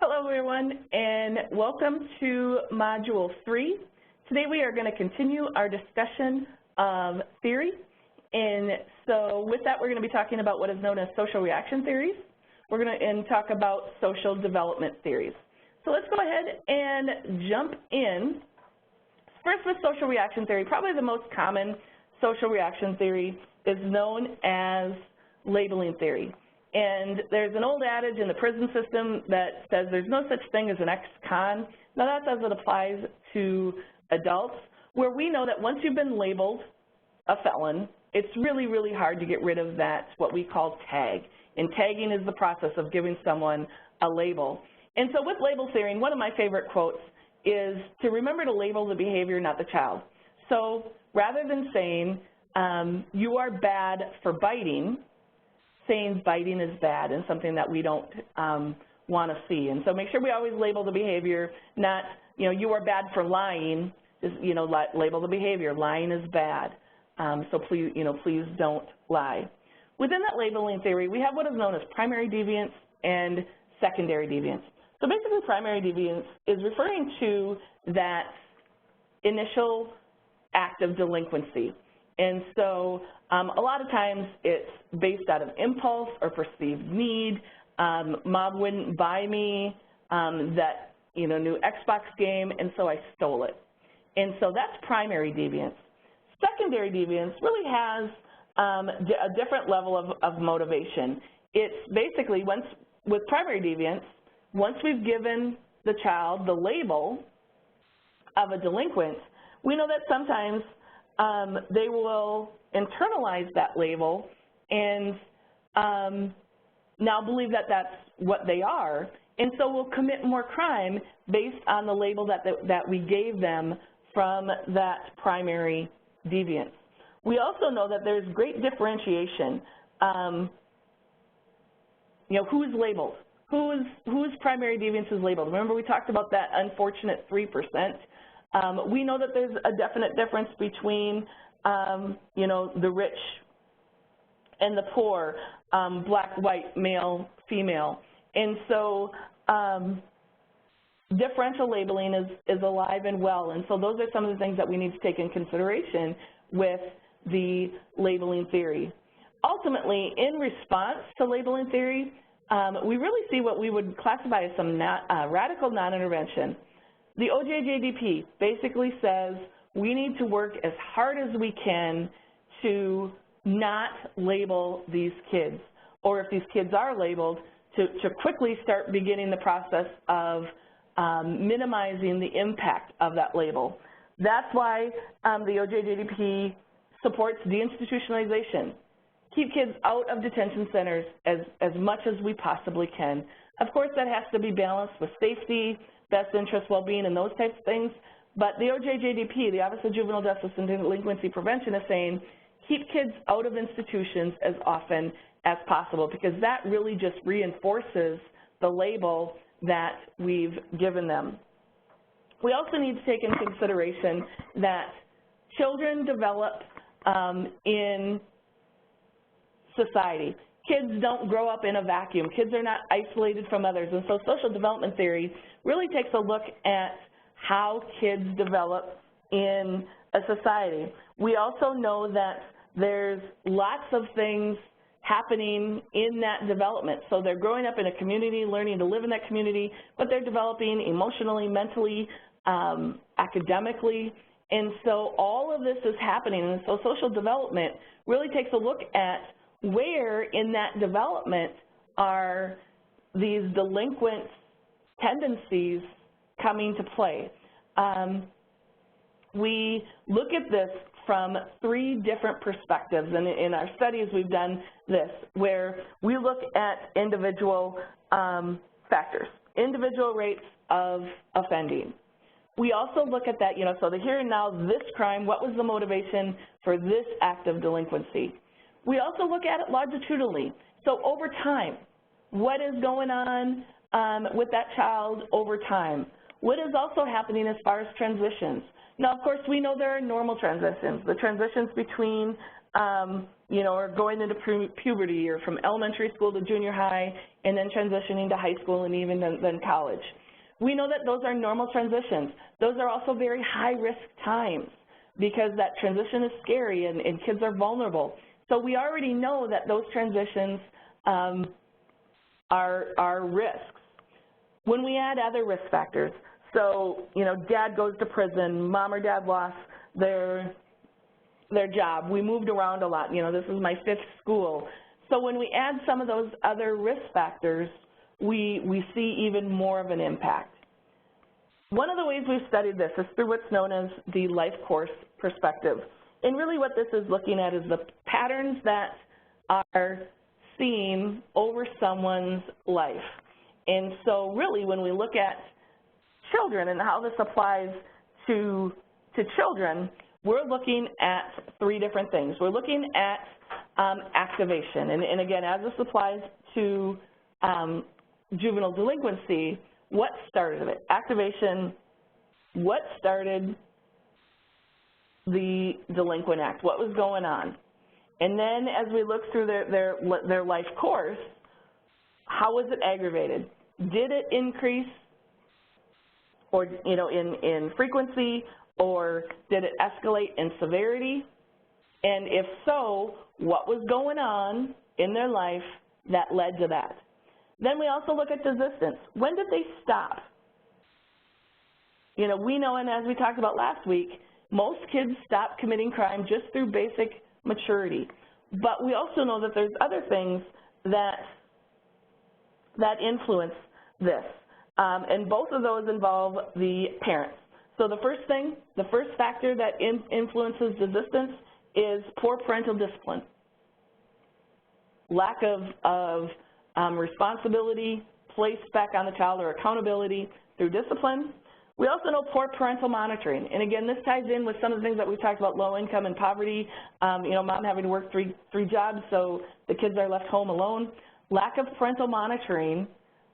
Hello everyone, and welcome to Module 3. Today we are going to continue our discussion of theory. And so with that, we're going to be talking about what is known as social reaction theories. We're going to talk about social development theories. So let's go ahead and jump in. First, with social reaction theory, probably the most common social reaction theory is known as labeling theory. And there's an old adage in the prison system that says there's no such thing as an ex-con. Now that's as it applies to adults, where we know that once you've been labeled a felon, it's really, really hard to get rid of that, what we call tag. And tagging is the process of giving someone a label. And so with label theory, and one of my favorite quotes is to remember to label the behavior, not the child. So rather than saying, you are bad for biting, saying biting is bad and something that we don't want to see. And so make sure we always label the behavior, not, you are bad for lying, just, label the behavior. Lying is bad. So please, please don't lie. Within that labeling theory, we have what is known as primary deviance and secondary deviance. So basically primary deviance is referring to that initial act of delinquency. And so a lot of times it's based out of impulse or perceived need. Mom wouldn't buy me that new Xbox game, and so I stole it. And so that's primary deviance. Secondary deviance really has a different level of motivation. It's basically, with primary deviance, once we've given the child the label of a delinquent, we know that sometimes they will internalize that label and now believe that that's what they are, and so will commit more crime based on the label that we gave them from that primary deviance. We also know that there's great differentiation. Who's labeled? Whose primary deviance is labeled? Remember we talked about that unfortunate 3%. We know that there's a definite difference between, the rich and the poor, black, white, male, female. And so differential labeling is alive and well. And so those are some of the things that we need to take in consideration with the labeling theory. Ultimately, in response to labeling theory, we really see what we would classify as some radical non-intervention. The OJJDP basically says we need to work as hard as we can to not label these kids, or if these kids are labeled, to quickly start beginning the process of minimizing the impact of that label. That's why the OJJDP supports deinstitutionalization. Keep kids out of detention centers as much as we possibly can. Of course, that has to be balanced with safety, best interest, well-being, and those types of things. But the OJJDP, the Office of Juvenile Justice and Delinquency Prevention, is saying keep kids out of institutions as often as possible, because that really just reinforces the label that we've given them. We also need to take into consideration that children develop in society. Kids don't grow up in a vacuum. Kids are not isolated from others. And so social development theory really takes a look at how kids develop in a society. We also know that there's lots of things happening in that development. So they're growing up in a community, learning to live in that community, but they're developing emotionally, mentally, academically. And so all of this is happening. And so social development really takes a look at where in that development are these delinquent tendencies coming to play. We look at this from 3 different perspectives, and in our studies we've done this, where we look at individual factors, individual rates of offending. We also look at that, so the here and now, this crime, what was the motivation for this act of delinquency? We also look at it longitudinally. So over time, what is going on with that child over time? What is also happening as far as transitions? Now, of course, we know there are normal transitions, the transitions between you know, or going into puberty, or from elementary school to junior high, and then transitioning to high school and even then college. We know that those are normal transitions. Those are also very high-risk times because that transition is scary and kids are vulnerable. So we already know that those transitions are risks. When we add other risk factors, so, you know, dad goes to prison, mom or dad lost their job, we moved around a lot, you know, this is my 5th school. So when we add some of those other risk factors, we see even more of an impact. One of the ways we've studied this is through what's known as the life course perspective. And really what this is looking at is the patterns that are seen over someone's life. And so really when we look at children and how this applies to children, we're looking at 3 different things. We're looking at activation. And again, as this applies to juvenile delinquency, what started it? Activation, what started the delinquent act? What was going on? And then as we look through their life course, how was it aggravated? Did it increase or, you know, in frequency, or did it escalate in severity? And if so, what was going on in their life that led to that? Then we also look at desistance. When did they stop? You know, we know, and as we talked about last week, most kids stop committing crime just through basic maturity. But we also know that there's other things that influence this. And both of those involve the parents. So the first factor that influences desistance is poor parental discipline. Lack of responsibility placed back on the child, or accountability through discipline. We also know poor parental monitoring. And again, this ties in with some of the things that we've talked about, low income and poverty, you know, mom having to work three jobs so the kids are left home alone. Lack of parental monitoring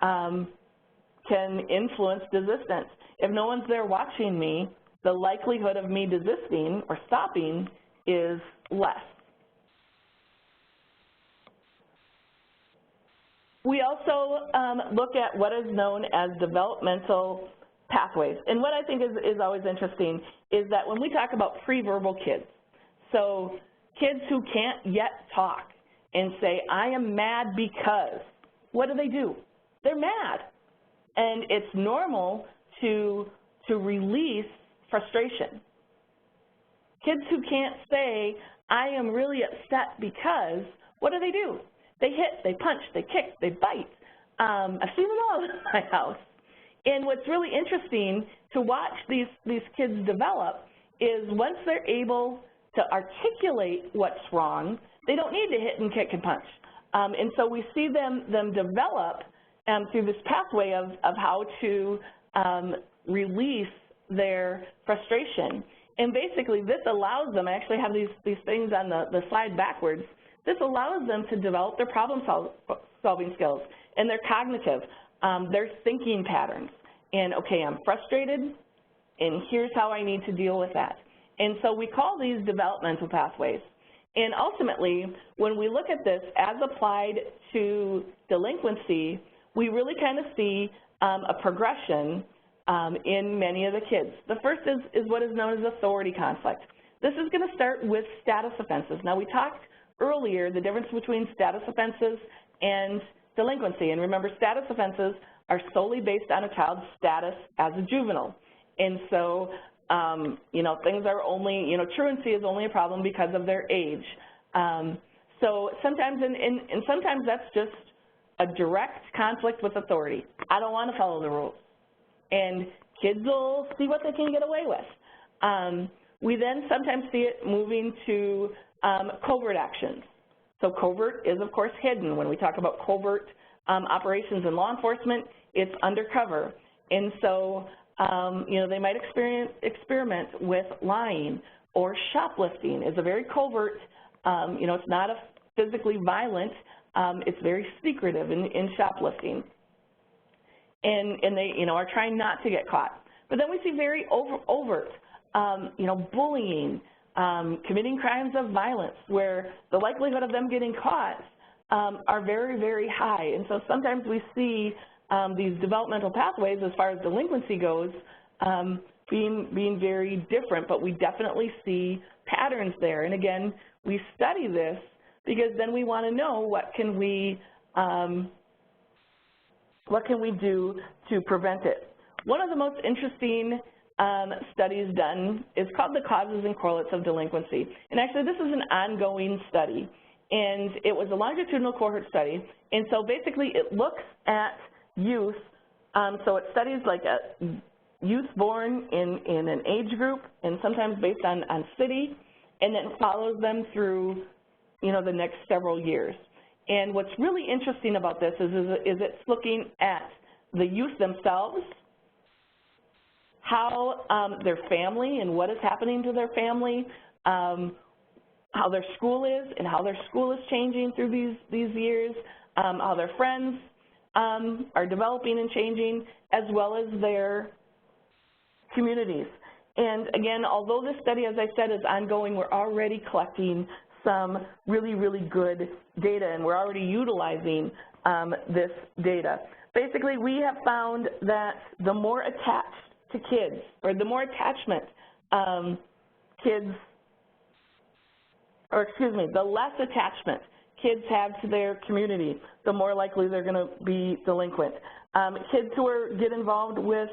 can influence desistance. If no one's there watching me, the likelihood of me desisting or stopping is less. We also look at what is known as developmental pathways. And what I think is always interesting is that when we talk about pre-verbal kids, so kids who can't yet talk and say, I am mad because, what do? They're mad. And it's normal to release frustration. Kids who can't say, I am really upset because, what do? They hit, they punch, they kick, they bite. I've seen it all in my house. And what's really interesting to watch these kids develop is once they're able to articulate what's wrong, they don't need to hit and kick and punch. And so we see them develop through this pathway of how to release their frustration. And basically this allows them, I actually have these things on the slide backwards, this allows them to develop their problem-solving skills and their cognitive, their thinking patterns. And okay, I'm frustrated, and here's how I need to deal with that. And so we call these developmental pathways. And ultimately, when we look at this as applied to delinquency, we really kind of see a progression in many of the kids. The first is what is known as authority conflict. This is going to start with status offenses. Now, we talked earlier the difference between status offenses and delinquency. And remember, status offenses are solely based on a child's status as a juvenile. And so, you know, things are only, you know, truancy is only a problem because of their age. So sometimes, and sometimes that's just a direct conflict with authority. I don't want to follow the rules. And kids will see what they can get away with. We then sometimes see it moving to covert actions. So covert is, of course, hidden. When we talk about covert operations in law enforcement, it's undercover. And so, you know, they might experiment with lying, or shoplifting is a very covert, you know, it's not a physically violent, it's very secretive in shoplifting. And they, you know, are trying not to get caught. But then we see very overt, you know, bullying, committing crimes of violence, where the likelihood of them getting caught are very, very high. And so sometimes we see these developmental pathways as far as delinquency goes being very different, but we definitely see patterns there. And again, we study this because then we want to know what can we do to prevent it. One of the most interesting studies done is called the Causes and Correlates of Delinquency. And actually this is an ongoing study, and it was a longitudinal cohort study. And so basically it looks at youth, so it studies like youth born in an age group, and sometimes based on city, and then follows them through, you know, the next several years. And what's really interesting about this is it's looking at the youth themselves, how their family and what is happening to their family, how their school is and how their school is changing through these years, how their friends are developing and changing, as well as their communities. And again, although this study, as I said, is ongoing, we're already collecting some really, really good data, and we're already utilizing this data. Basically, we have found that the more attached to kids, or the more attachment the less attachment kids have to their community, the more likely they're going to be delinquent. Kids who get involved with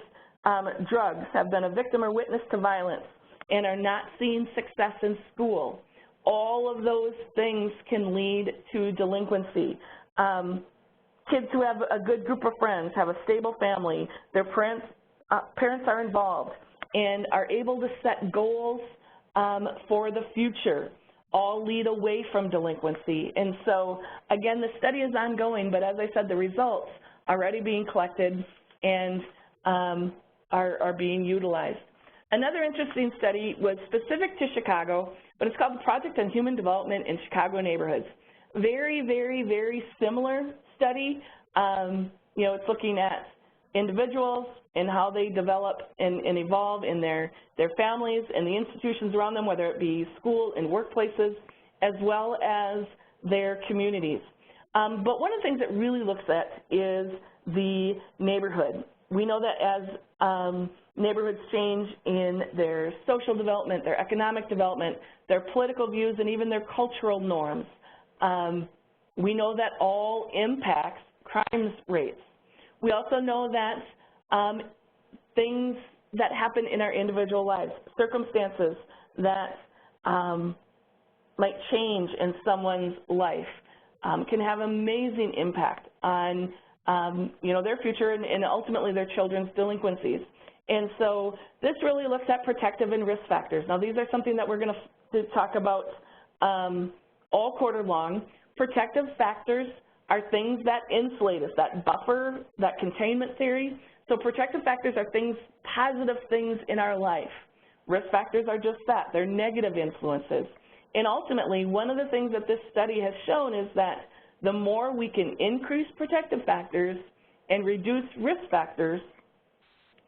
drugs, have been a victim or witness to violence, and are not seeing success in school. All of those things can lead to delinquency. Kids who have a good group of friends, have a stable family, their parents are involved, and are able to set goals for the future, all lead away from delinquency. And so, again, the study is ongoing, but as I said, the results are already being collected and are being utilized. Another interesting study was specific to Chicago, but it's called the Project on Human Development in Chicago Neighborhoods. Very, very, very similar study. You know, it's looking at individuals and how they develop and evolve in their families and the institutions around them, whether it be school and workplaces, as well as their communities. But one of the things it really looks at is the neighborhood. We know that as neighborhoods change in their social development, their economic development, their political views, and even their cultural norms, we know that all impacts crime rates. We also know that things that happen in our individual lives, circumstances that might change in someone's life, can have amazing impact on you know, their future and ultimately their children's delinquencies. And so this really looks at protective and risk factors. Now these are something that we're going to talk about all quarter long. Protective factors are things that insulate us, that buffer, that containment theory. So protective factors are things, positive things in our life. Risk factors are just that. They're negative influences. And ultimately, one of the things that this study has shown is that the more we can increase protective factors and reduce risk factors,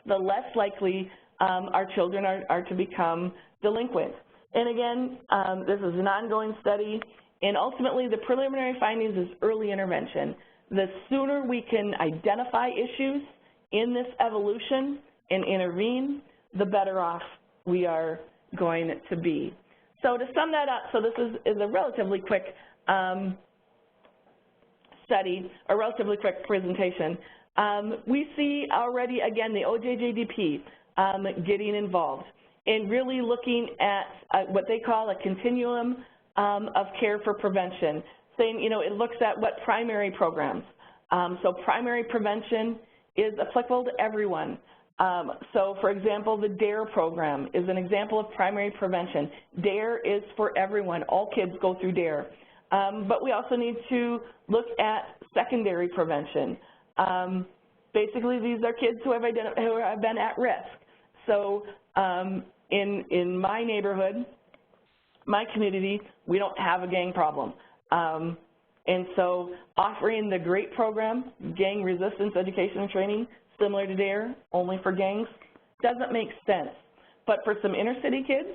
the less likely our children are to become delinquent. And again, this is an ongoing study, and ultimately the preliminary findings is early intervention. The sooner we can identify issues in this evolution and intervene, the better off we are going to be. So to sum that up, so this is a relatively quick study, a relatively quick presentation. We see already, again, the OJJDP getting involved and really looking at what they call a continuum of care for prevention, saying, you know, it looks at what primary programs. So primary prevention is applicable to everyone. So, for example, the DARE program is an example of primary prevention. DARE is for everyone. All kids go through DARE. But we also need to look at secondary prevention. Basically, these are kids who have been at risk. So in my neighborhood, my community, we don't have a gang problem. And so offering the GREAT program, gang resistance education and training, similar to DARE, only for gangs, doesn't make sense. But for some inner city kids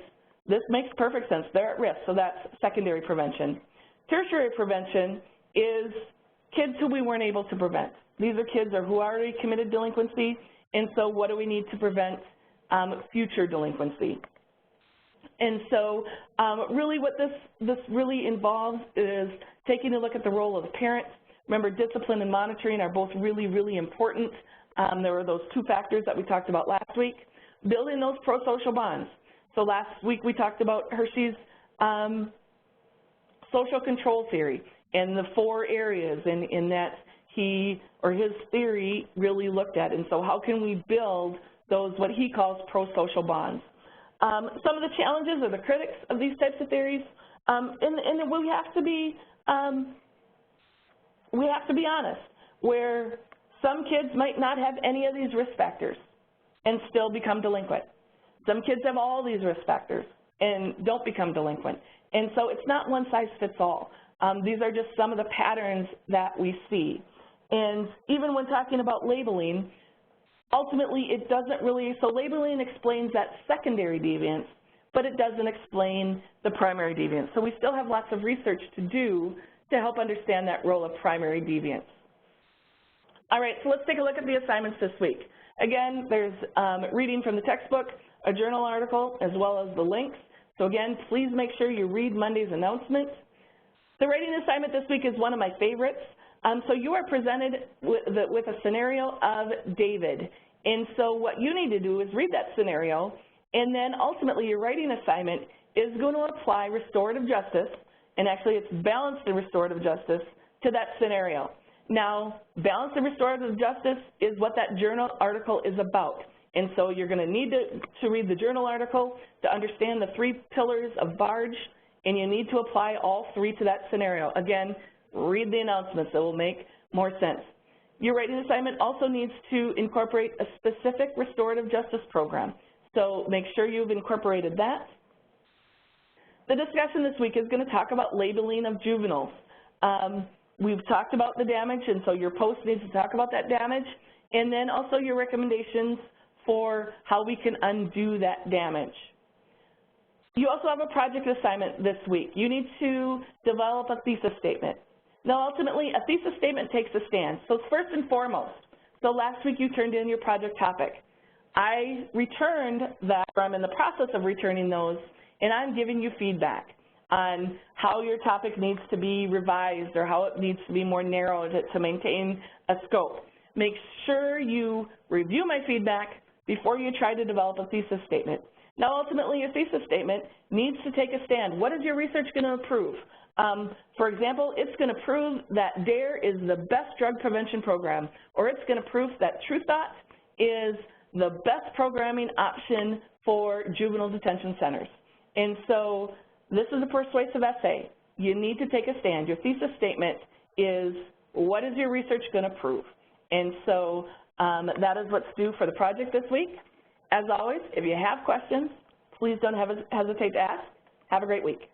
This makes perfect sense. They're at risk, so that's secondary prevention. Tertiary prevention is kids who we weren't able to prevent. These are kids who already committed delinquency, and so what do we need to prevent future delinquency? And so really what this really involves is taking a look at the role of the parents. Remember, discipline and monitoring are both really, really important. There were those two factors that we talked about last week. Building those pro-social bonds. So last week we talked about Hershey's social control theory and the 4 areas in that he or his theory really looked at. And so how can we build those, what he calls pro-social bonds? Some of the challenges or the critics of these types of theories, and we have to be honest, where some kids might not have any of these risk factors and still become delinquent. Some kids have all these risk factors and don't become delinquent. And so it's not one size fits all. These are just some of the patterns that we see. And even when talking about labeling, ultimately it doesn't really, so labeling explains that secondary deviance, but it doesn't explain the primary deviance. So we still have lots of research to do to help understand that role of primary deviance. All right, so let's take a look at the assignments this week. Again, there's reading from the textbook, a journal article, as well as the links. So again, please make sure you read Monday's announcement. The writing assignment this week is one of my favorites. So you are presented with a scenario of David. And so what you need to do is read that scenario, and then ultimately your writing assignment is going to apply restorative justice, and actually it's balanced and restorative justice, to that scenario. Now, balanced and restorative justice is what that journal article is about. And so you're going to need to read the journal article to understand the 3 pillars of BARGE, and you need to apply all 3 to that scenario. Again, read the announcements. It will make more sense. Your writing assignment also needs to incorporate a specific restorative justice program. So make sure you've incorporated that. The discussion this week is going to talk about labeling of juveniles. We've talked about the damage, and so your post needs to talk about that damage, and then also your recommendations for how we can undo that damage. You also have a project assignment this week. You need to develop a thesis statement. Now, ultimately, a thesis statement takes a stand. So first and foremost, so last week you turned in your project topic. I returned that, or I'm in the process of returning those, and I'm giving you feedback on how your topic needs to be revised or how it needs to be more narrowed to maintain a scope. Make sure you review my feedback before you try to develop a thesis statement. Now, ultimately, your thesis statement needs to take a stand. What is your research going to prove? For example, it's going to prove that DARE is the best drug prevention program, or it's going to prove that True Thought is the best programming option for juvenile detention centers. And so this is a persuasive essay. You need to take a stand. Your thesis statement is, what is your research going to prove? And so that is what's due for the project this week. As always, if you have questions, please don't hesitate to ask. Have a great week.